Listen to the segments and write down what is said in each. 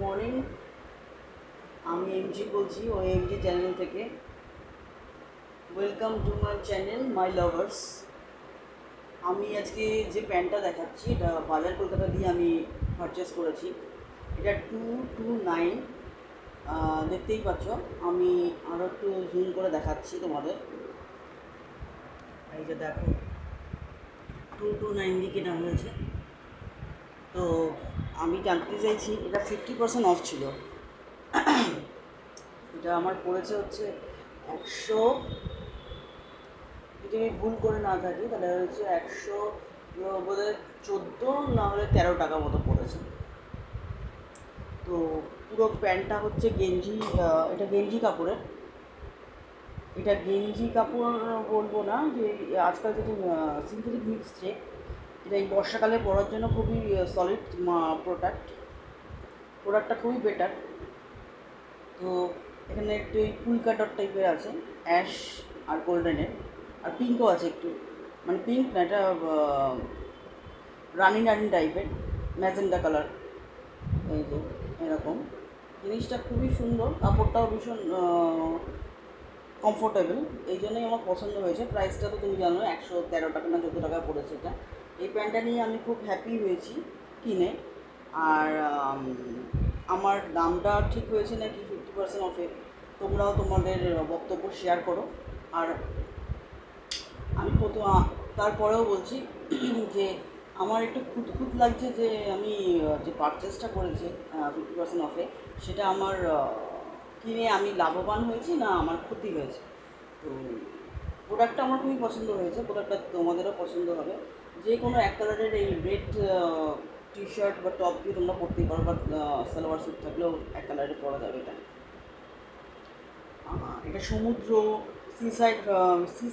Morning. আমি MG বলছি, ওই এমজি চ্যানেল থেকে। Welcome to my channel my lovers. আমি আজকে যে প্যান্টটা দেখাচ্ছি এটা বাজার কলকাতা দিয়ে আমি পারচেস করেছি। এটা 229, দেখতেই পাচ্ছ। আমি আরও একটু জুম করে দেখাচ্ছি তোমাদের। এই যে দেখো, 229 দিয়ে কেনা হয়েছে। তো আমি জানতে চাইছি, এটা 50% অফ ছিল। এটা আমার পড়েছে হচ্ছে 100, যদি আমি ভুল করে না থাকি তাহলে হচ্ছে 100 বোধহয় 14 না হলে 13 টাকা মতো পড়েছে। তো পুরো প্যান্টটা হচ্ছে গেঞ্জি, এটা গেঞ্জি কাপড়ের। এটা গেঞ্জি কাপড় বলবো না, যে আজকাল যেটি সিনথেটিক মিক্স যে, এটা এই বর্ষাকালে পরার জন্য খুবই সলিড প্রোডাক্টটা খুবই বেটার। তো এখানে একটু পুলকা ডট টাইপের আছে, অ্যাশ আর গোল্ডেনের, আর পিঙ্কও আছে একটু, মানে পিঙ্ক না, এটা রানি রানি টাইপের, ম্যাজেন্ডা কালার। এই যে এরকম জিনিসটা খুবই সুন্দর, কাপড়টাও ভীষণ কমফোর্টেবল, এই জন্যই আমার পছন্দ হয়েছে। প্রাইসটা তো তুমি জানো, 113 টাকা না 14 টাকা পড়েছে এটা। এই প্যান্টটা নিয়ে আমি খুব হ্যাপি হয়েছি কিনে। আর আমার দামটা ঠিক হয়েছে নাকি 50% অফে, তোমরাও তোমাদের বক্তব্য শেয়ার করো। আর আমি তারপরেও বলছি যে আমার একটু খুঁতখুত লাগছে যে আমি যে পারচেসটা করেছি 50% অফে, সেটা আমার কিনে আমি লাভবান হয়েছি না আমার ক্ষতি হয়েছে। তো প্রোডাক্টটা আমার খুবই পছন্দ হয়েছে, প্রোডাক্টটা তোমাদেরও পছন্দ হবে। যে কোনো এক কালারের এই রেড টি শার্ট বা টপ দিয়ে তোমরা পরতেই পারো, বা সালোয়ার স্যুট থাকলেও এক কালারের পরা যাবে এটা। এটা সমুদ্র, সি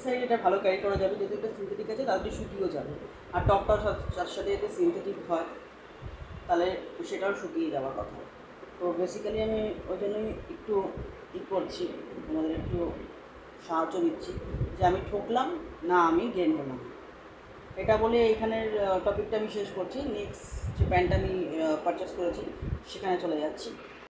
সাইড এটা ভালো ক্যারি করা যাবে, যেহেতু এটা সিনথেটিক আছে তাহলে শুকিয়েও যাবে। আর টপটাও তার সাথে যদি সিনথেটিক হয় তাহলে সেটাও শুকিয়ে যাওয়ার কথা। তো বেসিক্যালি আমি ওই জন্যই একটু করছি, তোমাদের একটু সাহায্য নিচ্ছি যে আমি ঠকলাম না আমি গেন হলাম। এটা বলে এখানের টপিকটা আমি শেষ করছি। নেক্সট যে প্যান্টটা আমি পারচেস করেছি সেখানে চলে যাচ্ছি।